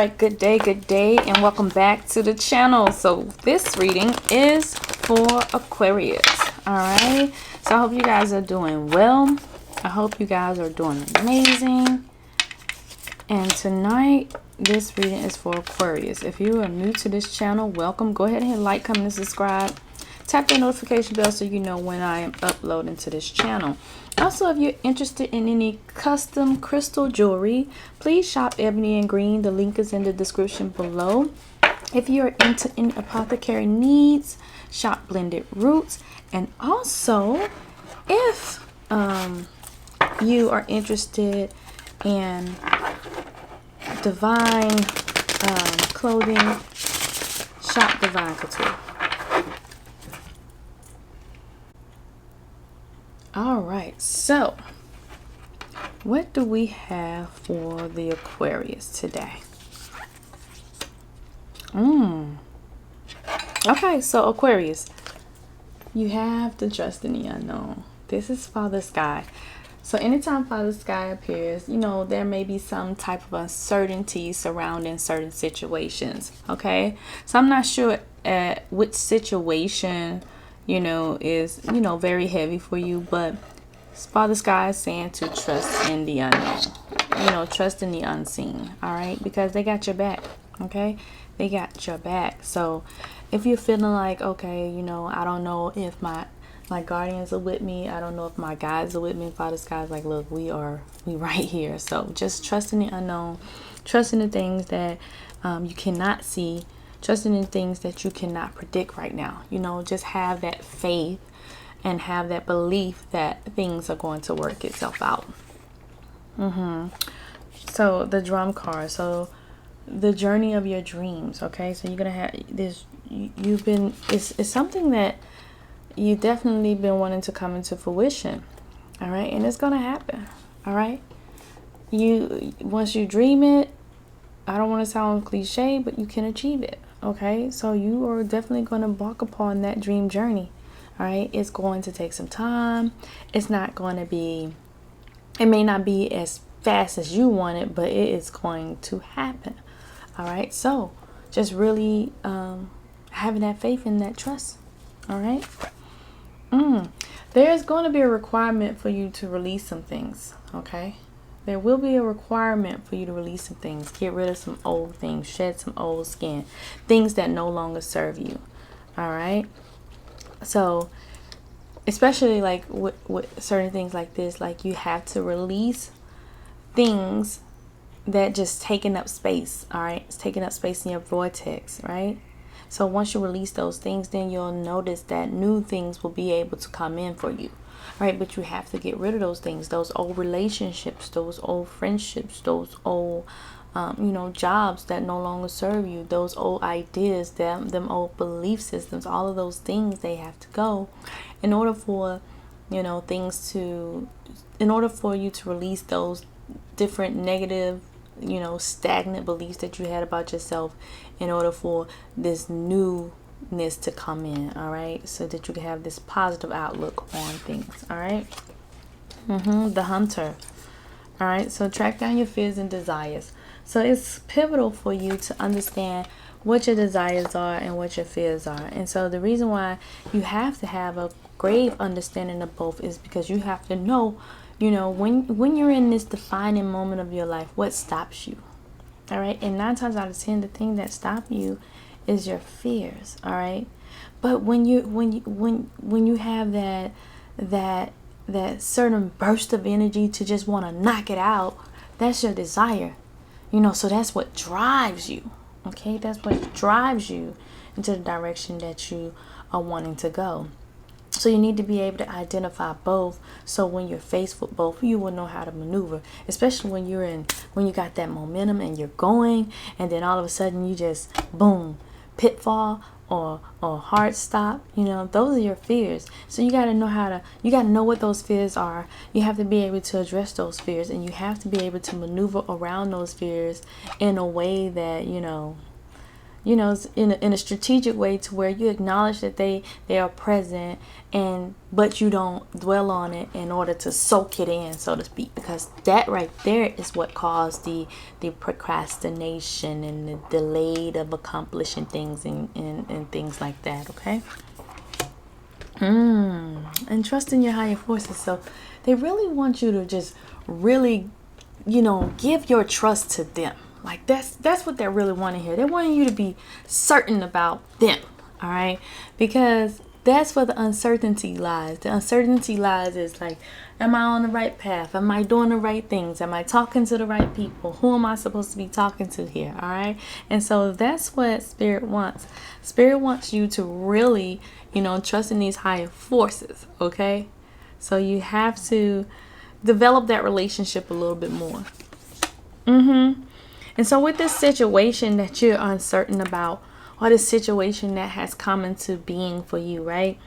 right, good day, and welcome back to the channel. So this reading is for Aquarius. All right, so I hope you guys are doing well. I hope you guys are doing amazing. And tonight, this reading is for Aquarius. If you are new to this channel, welcome. Go ahead and hit like, comment, and subscribe. Tap the notification bell so you know when I am uploading to this channel. Also, if you're interested in any custom crystal jewelry, please shop Ebony and Green. The link is in the description below. If you're into any apothecary needs, shop Blended Rootz. And also, if you are interested in divine clothing, shop Divine Couture. All right, so what do we have for the Aquarius today? Okay, so Aquarius, you have to trust in the unknown. This is Father Sky. So anytime Father Sky appears, you know, there may be some type of uncertainty surrounding certain situations. Okay, so I'm not sure which situation, you know, is, you know, very heavy for you, but Father Sky is saying to trust in the unknown, you know, trust in the unseen. All right, because they got your back. Okay, they got your back. So if you're feeling like, okay, you know, I don't know if my guardians are with me, I don't know if my guides are with me, Father Sky's like, look, we right here. So just trust in the unknown, trust in the things that you cannot see, trusting in things that you cannot predict right now. You know, just have that faith and have that belief that things are going to work itself out. So the drum card. So the journey of your dreams. Okay, so you're gonna have this. You've been. It's something that you definitely been wanting to come into fruition. All right, and it's gonna happen. All right. Once you dream it, I don't want to sound cliche, but you can achieve it. Okay, so you are definitely going to embark upon that dream journey. All right, it's going to take some time. It's not going to be, it may not be as fast as you want it, but it is going to happen. All right, so just really having that faith and that trust. All right. There's going to be a requirement for you to release some things. Okay. There will be a requirement for you to release some things, get rid of some old things, shed some old skin, things that no longer serve you. All right. So especially like with certain things like this, like you have to release things that just taking up space. All right. It's taking up space in your vortex. Right. So once you release those things, then you'll notice that new things will be able to come in for you. Right, but you have to get rid of those things, those old relationships, those old friendships, those old, you know, jobs that no longer serve you, those old ideas, them old belief systems, all of those things, they have to go in order for, you know, in order for you to release those different negative, you know, stagnant beliefs that you had about yourself, in order for this newness to come in. All right, so that you can have this positive outlook on things. All right. The Hunter. All right, so track down your fears and desires. So it's pivotal for you to understand what your desires are and what your fears are. And so the reason why you have to have a grave understanding of both is because you have to know, you know, when you're in this defining moment of your life, what stops you. All right, and 9 times out of 10, the thing that stops you is your fears. All right, but when you have that certain burst of energy to just want to knock it out, that's your desire. You know, so that's what drives you. Okay, that's what drives you into the direction that you are wanting to go. So you need to be able to identify both, so when you're faced with both, you will know how to maneuver, especially when you got that momentum and you're going, and then all of a sudden you just boom, pitfall or hard stop. You know, those are your fears. So you got to know what those fears are. You have to be able to address those fears, and you have to be able to maneuver around those fears in a way that, you know, you know, in a strategic way, to where you acknowledge that they are present, but you don't dwell on it in order to soak it in, so to speak, because that right there is what caused the procrastination and the delayed of accomplishing things and things like that. Okay. And trust in your higher forces. So they really want you to just really, you know, give your trust to them. Like that's what they're really wanting here. They're wanting you to be certain about them. All right. Because that's where the uncertainty lies. The uncertainty lies is like, am I on the right path? Am I doing the right things? Am I talking to the right people? Who am I supposed to be talking to here? All right. And so that's what Spirit wants. Spirit wants you to really, you know, trust in these higher forces. Okay. So you have to develop that relationship a little bit more. And so with this situation that you're uncertain about, or this situation that has come into being for you, right?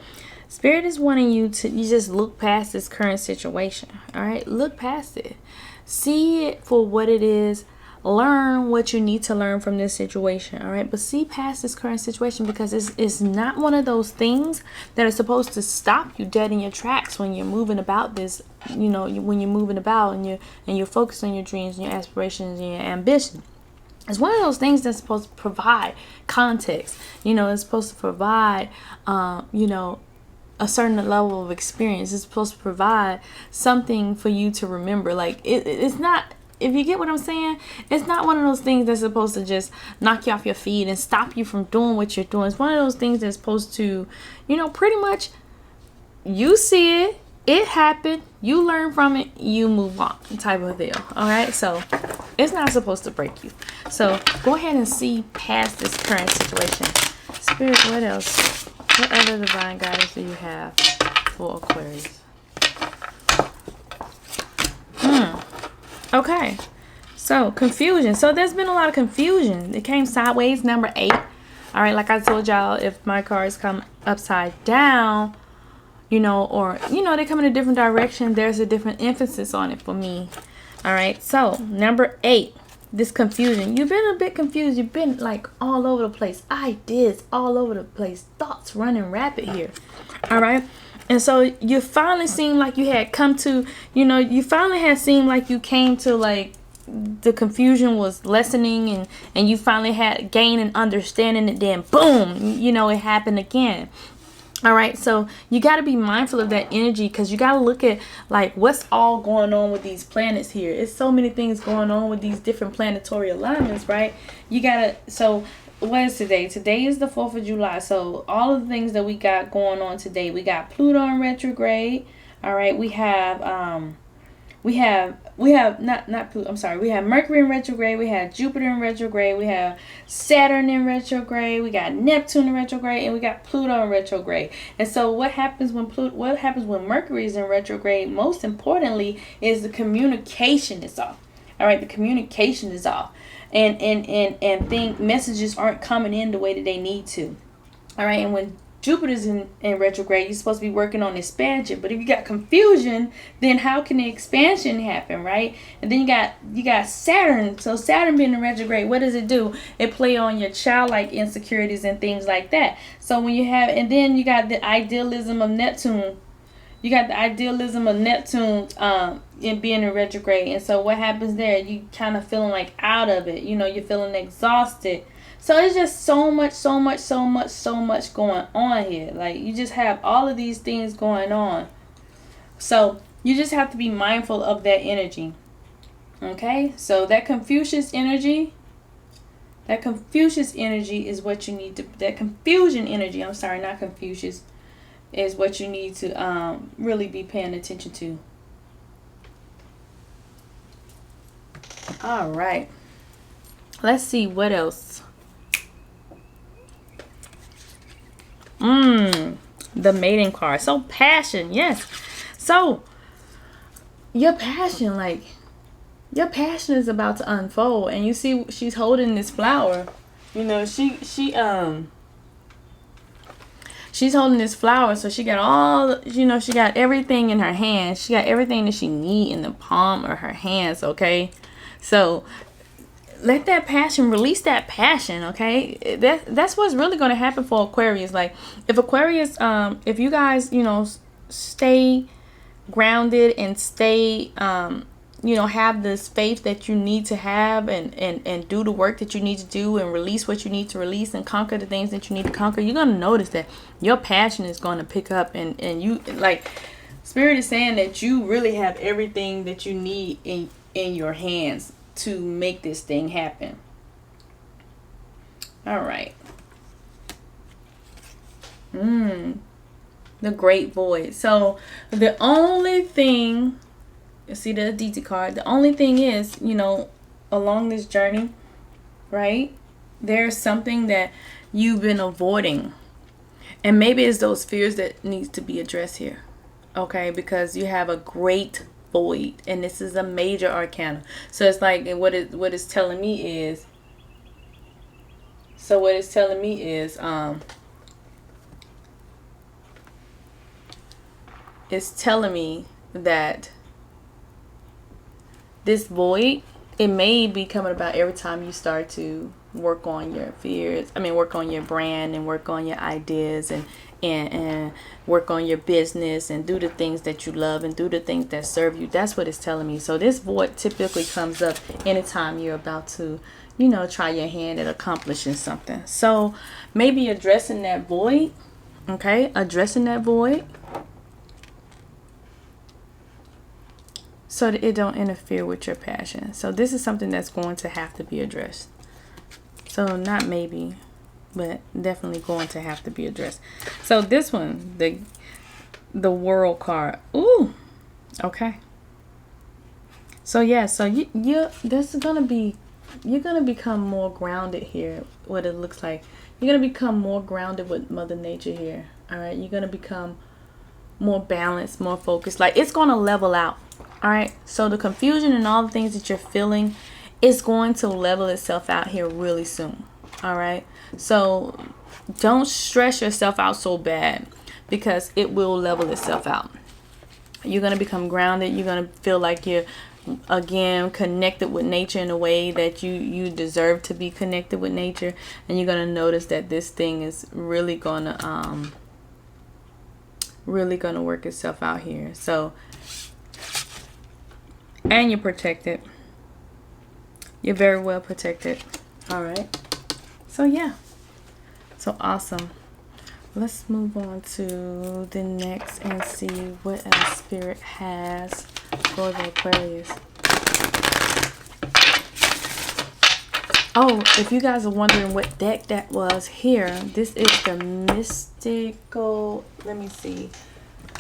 Spirit is wanting you to just look past this current situation. All right. Look past it. See it for what it is. Learn what you need to learn from this situation. All right. But see past this current situation, because it's not one of those things that are supposed to stop you dead in your tracks when you're moving about this, you know, when you're moving about and you're focused on your dreams and your aspirations and your ambition. It's one of those things that's supposed to provide context. You know, it's supposed to provide, you know, a certain level of experience. It's supposed to provide something for you to remember. Like it's not, if you get what I'm saying, it's not one of those things that's supposed to just knock you off your feet and stop you from doing what you're doing. It's one of those things that's supposed to, you know, pretty much you see it, it happened, you learn from it, you move on, type of deal. All right. So it's not supposed to break you. So go ahead and see past this current situation. Spirit, what else? What other divine guidance do you have for Aquarius? Okay. So confusion. So there's been a lot of confusion. It came sideways, number 8. All right. Like I told y'all, if my cards come upside down, you know, or, you know, they come in a different direction, there's a different emphasis on it for me. All right. So number 8, this confusion. You've been a bit confused. You've been like all over the place. Ideas all over the place. Thoughts running rapid here. All right. And so you finally seemed like you had come to, you know, you finally had seemed like you came to, like, the confusion was lessening and you finally had gained an understanding, and then boom, you know, it happened again. All right. So you got to be mindful of that energy, because you got to look at like what's all going on with these planets here. It's so many things going on with these different planetary alignments, right? You got to, so what is today? Today is the 4th of July. So all of the things that we got going on today, we got Pluto in retrograde. All right. We have not Pluto, I'm sorry. We have Mercury in retrograde. We have Jupiter in retrograde. We have Saturn in retrograde. We got Neptune in retrograde, and we got Pluto in retrograde. And so what happens when Mercury is in retrograde, most importantly, is the communication is off. All right. The communication is off. And messages aren't coming in the way that they need to. All right. And when Jupiter's in retrograde, you're supposed to be working on expansion. But if you got confusion, then how can the expansion happen, right? And then you got Saturn. So Saturn being in retrograde, what does it do? It play on your childlike insecurities and things like that. So when you have, and then you got the idealism of Neptune. You got the idealism of Neptune in being in retrograde. And so what happens there? You kind of feeling like out of it. You know, you're feeling exhausted. So it's just so much going on here. Like, you just have all of these things going on. So you just have to be mindful of that energy. Okay? So that Confucius energy is what you need to, that confusion energy, I'm sorry, not Confucius, is what you need to really be paying attention to. All right. Let's see what else. The maiden card. So passion, yes. So your passion is about to unfold, and you see she's holding this flower. You know, she's holding this flower, so she got all, you know, she got everything in her hands. She got everything that she need in the palm of her hands, okay? So let that passion, release that passion, okay? That's what's really going to happen for Aquarius. Like, if Aquarius, if you guys, you know, stay grounded and stay, you know, have this faith that you need to have, and do the work that you need to do, and release what you need to release, and conquer the things that you need to conquer, you're going to notice that your passion is going to pick up, and you, like, Spirit is saying that you really have everything that you need in your hands to make this thing happen. All right. The Great Void. So the only thing, you see the DT card, the only thing is, you know, along this journey, right, there's something that you've been avoiding, and maybe it's those fears that needs to be addressed here, okay? Because you have a great void, and this is a major arcana. So it's like, what it's telling me is, it's telling me that this void, it may be coming about every time you start to work on your fears. I mean, work on your brand, and work on your ideas, and work on your business, and do the things that you love, and do the things that serve you. That's what it's telling me. So this void typically comes up anytime you're about to, you know, try your hand at accomplishing something. So maybe addressing that void, okay? Addressing that void so that it don't interfere with your passion. So this is something that's going to have to be addressed. So not maybe, but definitely going to have to be addressed. So this one, the World card. Ooh, okay. So yeah, so you're gonna become more grounded here. What it looks like, you're gonna become more grounded with Mother Nature here. All right, you're gonna become more balanced, more focused. Like, it's gonna level out. All right, so the confusion and all the things that you're feeling, it's going to level itself out here really soon. All right, so don't stress yourself out so bad, because it will level itself out. You're going to become grounded. You're going to feel like you're, again, connected with nature in a way that you deserve to be connected with nature. And you're going to notice that this thing is really going to work itself out here. So, and you're protected. You're very well protected. All right. So yeah. So awesome. Let's move on to the next and see what else Spirit has for the Aquarius. Oh, if you guys are wondering what deck that was here, this is the mystical, let me see.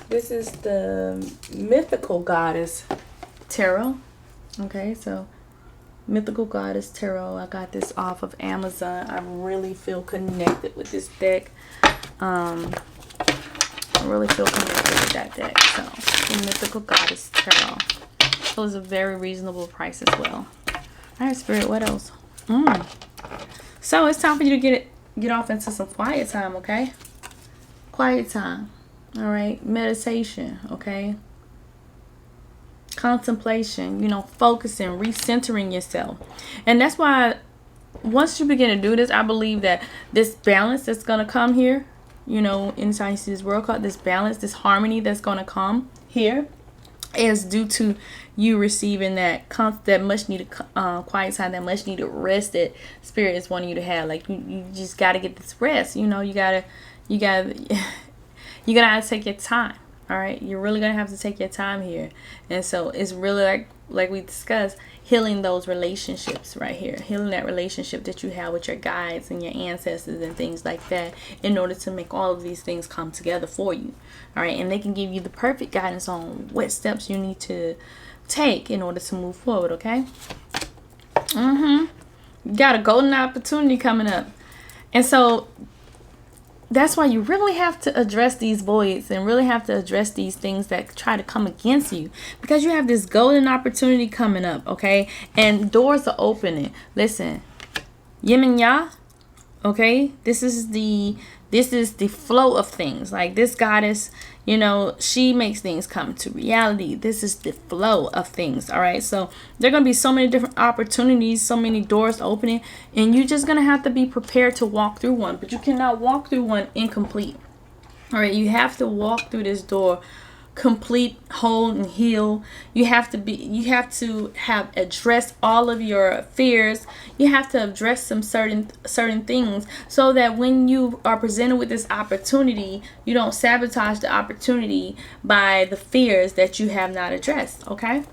This is the Mythical Goddess Tarot. Okay, so Mythical Goddess Tarot. I got this off of Amazon. I really feel connected with this deck. I really feel connected with that deck. So, the Mythical Goddess Tarot. So it's a very reasonable price as well. All right, Spirit, what else? So it's time for you to get off into some quiet time, okay? Quiet time. All right, meditation, okay? Contemplation, you know, focusing, recentering yourself. And that's why once you begin to do this, I believe that this balance that's going to come here, you know, inside you see this World card, this balance, this harmony that's going to come here is due to you receiving that much needed quiet time, that much needed rest that Spirit is wanting you to have. Like, you just got to get this rest. You know, you gotta have to take your time. All right, you're really gonna have to take your time here. And so it's really like we discussed, healing those relationships right here, healing that relationship that you have with your guides and your ancestors and things like that, in order to make all of these things come together for you. All right, and they can give you the perfect guidance on what steps you need to take in order to move forward. Okay. You got a golden opportunity coming up, and so that's why you really have to address these voids and really have to address these things that try to come against you, because you have this golden opportunity coming up, okay? And doors are opening. Listen, Yin and Ya, okay? This is the This is the flow of things. Like this goddess, you know, she makes things come to reality. This is the flow of things. All right. So there are going to be so many different opportunities, so many doors opening, and you're just going to have to be prepared to walk through one. But you cannot walk through one incomplete. All right. You have to walk through this door complete, whole, and heal. You have to have addressed all of your fears. You have to address some certain things, so that when you are presented with this opportunity, you don't sabotage the opportunity by the fears that you have not addressed. Okay.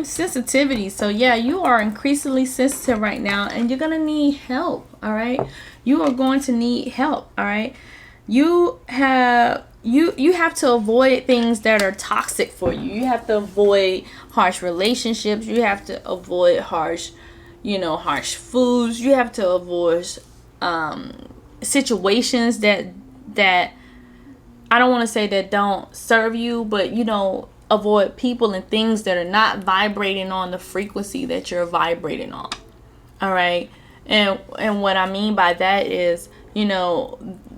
Sensitivity. So yeah, you are increasingly sensitive right now, and you're gonna need help. All right. You are going to need help. All right. You have to avoid things that are toxic for you. You have to avoid harsh relationships. You have to avoid harsh foods. You have to avoid situations that I don't want to say that don't serve you, but avoid people and things that are not vibrating on the frequency that you're vibrating on. All right. And what I mean by that is,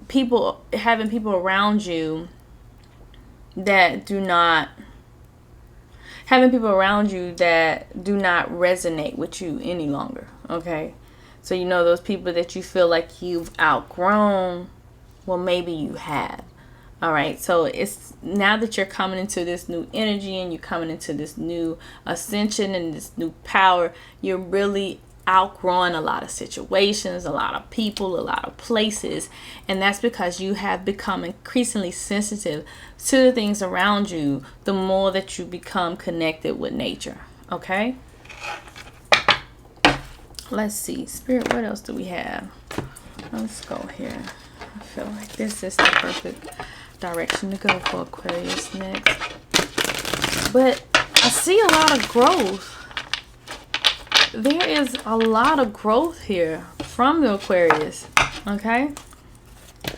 having people around you that do not resonate with you any longer. Okay. So those people that you feel like you've outgrown, well, maybe you have. All right. So it's now that you're coming into this new energy and you're coming into this new ascension and this new power, you're really outgrowing a lot of situations, a lot of people, a lot of places, and that's because you have become increasingly sensitive to the things around you the more that you become connected with nature. Okay, let's see, Spirit, what else do we have? Let's go here. I feel like this is the perfect direction to go for Aquarius next, but I see a lot of growth. There is a lot of growth here from the Aquarius. Okay.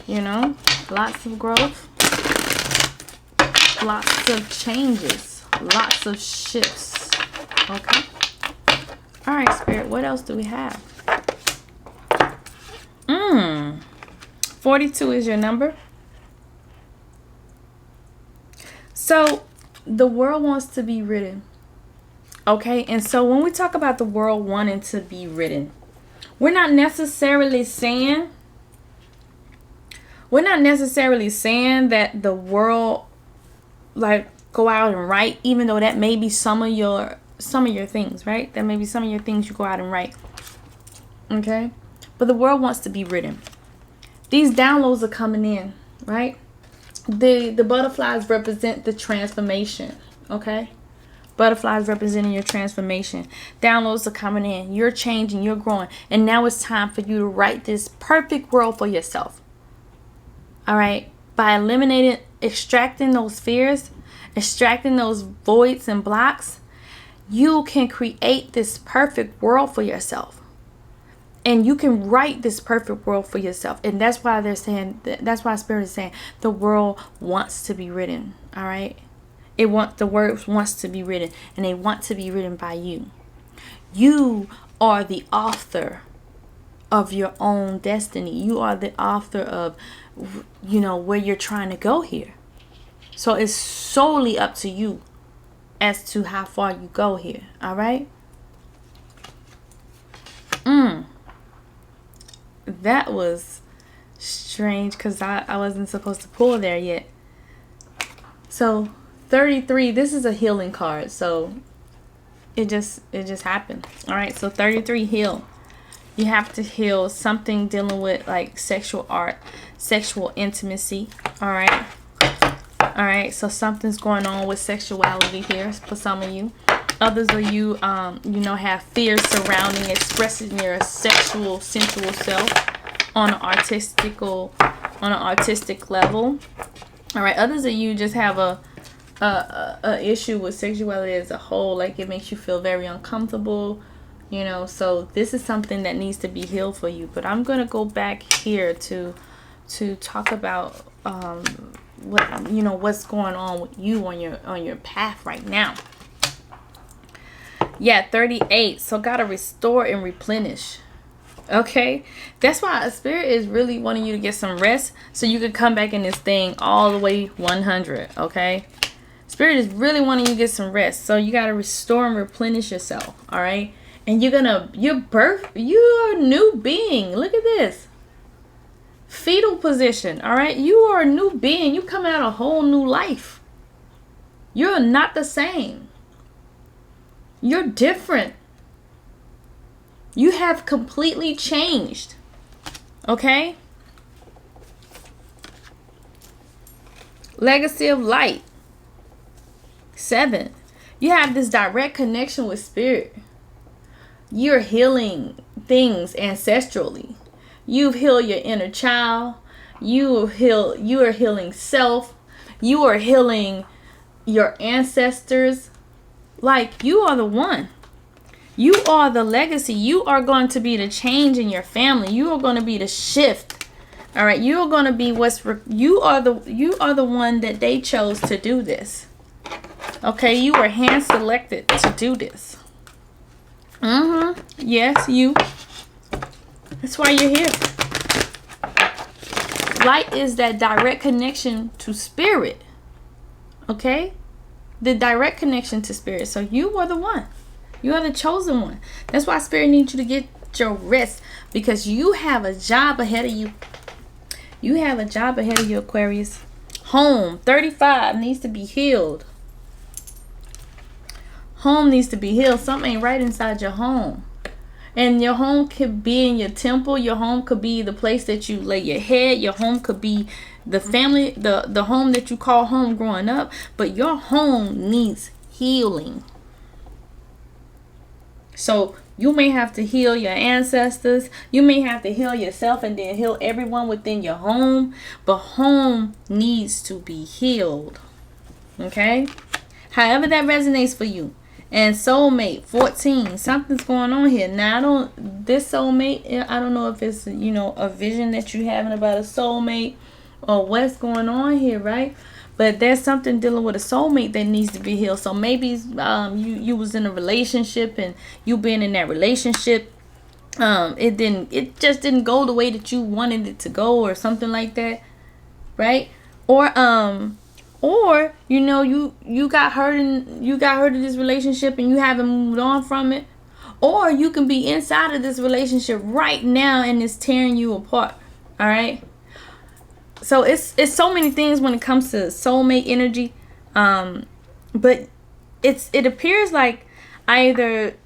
Lots of growth. Lots of changes. Lots of shifts. Okay. All right, Spirit. What else do we have? 42 is your number. So the world wants to be ridden. Okay, and so when we talk about the world wanting to be ridden, we're not necessarily saying that the world go out and write, even though that may be some of your things, right? That may be some of your things you go out and write. Okay, but the world wants to be ridden. These downloads are coming in, right? The butterflies represent the transformation. Okay. Butterflies representing your transformation. Downloads are coming in. You're changing. You're growing. And now it's time for you to write this perfect world for yourself. All right. By extracting those fears, extracting those voids and blocks, you can create this perfect world for yourself. And you can write this perfect world for yourself. And that's why that's why Spirit is saying the world wants to be written. All right. The word wants to be written, and they want to be written by you. You are the author of your own destiny. You are the author of, where you're trying to go here. So it's solely up to you as to how far you go here. All right. That was strange because I wasn't supposed to pull there yet. So 33, this is a healing card, so it just happened. All right, so 33, heal. You have to heal something dealing with like sexual art, sexual intimacy. All right, so something's going on with sexuality here for some of you. Others of you have fears surrounding expressing your sexual sensual self on an artistic level. All right, others of you just have a issue with sexuality as a whole, like it makes you feel very uncomfortable, so this is something that needs to be healed for you. But I'm gonna go back here to talk about what's going on with you on your path right now. Yeah, 38. So gotta restore and replenish. Okay, that's why Spirit is really wanting you to get some rest so you can come back in this thing all the way 100. Okay, Spirit is really wanting you to get some rest, so you got to restore and replenish yourself. All right, and you're a new being. Look at this fetal position. All right, you are a new being. You come out a whole new life. You're not the same. You're different. You have completely changed. Okay? Legacy of light. 7. You have this direct connection with Spirit. You're healing things ancestrally. You've healed your inner child. You are healing self. You are healing your ancestors. Like, you are the one. You are the legacy. You are going to be the change in your family. You are going to be the shift. All right. You are going to be you are the one that they chose to do this. Okay. You were hand selected to do this. Yes, you. That's why you're here. Light is that direct connection to Spirit. Okay. The direct connection to Spirit. So you are the one. You are the chosen one. That's why Spirit needs you to get your rest, because you have a job ahead of you. You have a job ahead of you, Aquarius. Home 35 needs to be healed. Home needs to be healed. Something ain't right inside your home. And your home could be in your temple. Your home could be the place that you lay your head. Your home could be the family, the home that you call home growing up. But your home needs healing. So you may have to heal your ancestors. You may have to heal yourself and then heal everyone within your home. But home needs to be healed. Okay? However that resonates for you. And soulmate 14. Something's going on here. Now, this soulmate, I don't know if it's, a vision that you're having about a soulmate or what's going on here, right? But there's something dealing with a soulmate that needs to be healed. So maybe you was in a relationship, and you been in that relationship, it just didn't go the way that you wanted it to go, or something like that, right? Or you got hurt in this relationship and you haven't moved on from it. Or you can be inside of this relationship right now and it's tearing you apart. All right. So it's so many things when it comes to soulmate energy. But it appears like either,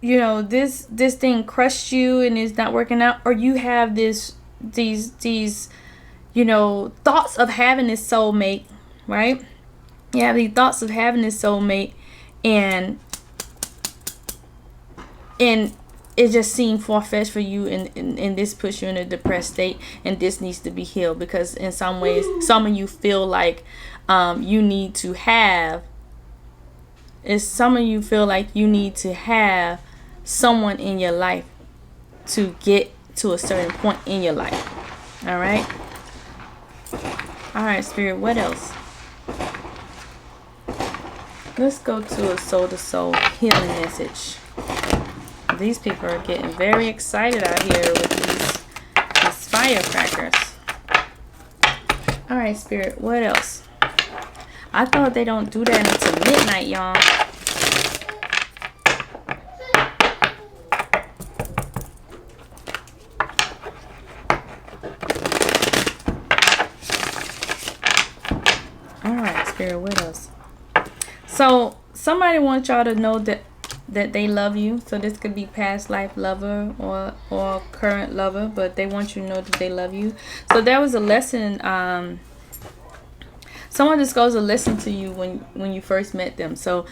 this thing crushed you and it's not working out, or you have these thoughts of having this soulmate, right? You have these thoughts of having this soulmate, and it just seemed far-fetched for you, and this puts you in a depressed state, and this needs to be healed, because in some ways, some of you feel like you need to have someone in your life to get to a certain point in your life. All right, Spirit, what else? Let's go to a soul-to-soul healing message. These people are getting very excited out here with these firecrackers. All right, Spirit, what else? I thought they don't do that until midnight, y'all. All right, Spirit, what else? So somebody wants y'all to know that they love you. So this could be past life lover or current lover, but they want you to know that they love you. So there was a lesson. Someone disclosed a lesson to you when you first met them. So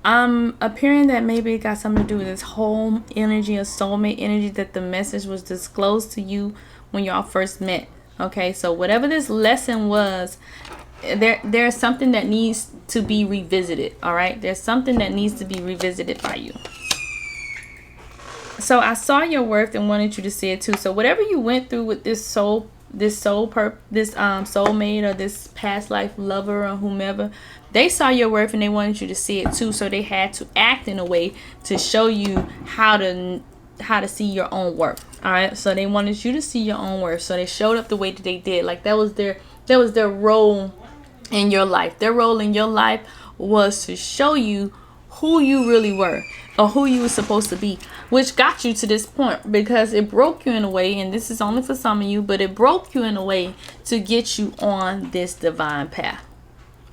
I'm appearing that maybe it got something to do with this whole energy, a soulmate energy, that the message was disclosed to you when y'all first met. Okay, so whatever this lesson was, there's something that needs to be revisited. All right, there's something that needs to be revisited by you. So I saw your worth and wanted you to see it too. So whatever you went through with this soulmate or this past life lover or whomever, they saw your worth and they wanted you to see it too. So they had to act in a way to show you how to how to see your own worth. All right, so they wanted you to see your own worth, so they showed up the way that they did. Like that was their role in your life. Their role in your life was to show you who you really were, or who you were supposed to be, which got you to this point, because it broke you in a way, and this is only for some of you, but it broke you in a way to get you on this divine path.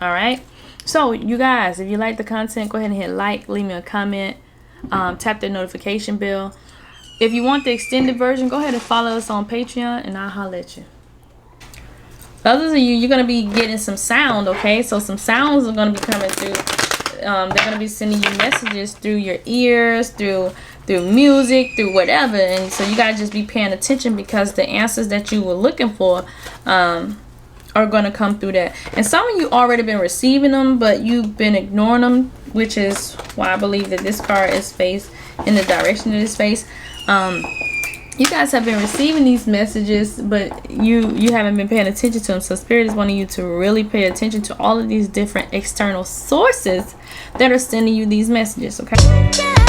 All right, so you guys, if you like the content, go ahead and hit like, leave me a comment, tap the notification bell. If you want the extended version, go ahead and follow us on Patreon, and I'll holler at you. Others of you, you're going to be getting some sound, okay? So some sounds are going to be coming through. They're going to be sending you messages through your ears, through music, through whatever. And so you got to just be paying attention, because the answers that you were looking for are going to come through that. And some of you already been receiving them, but you've been ignoring them, which is why I believe that this card is faced in the direction of this face. You guys have been receiving these messages, but you haven't been paying attention to them. So Spirit is wanting you to really pay attention to all of these different external sources that are sending you these messages, okay?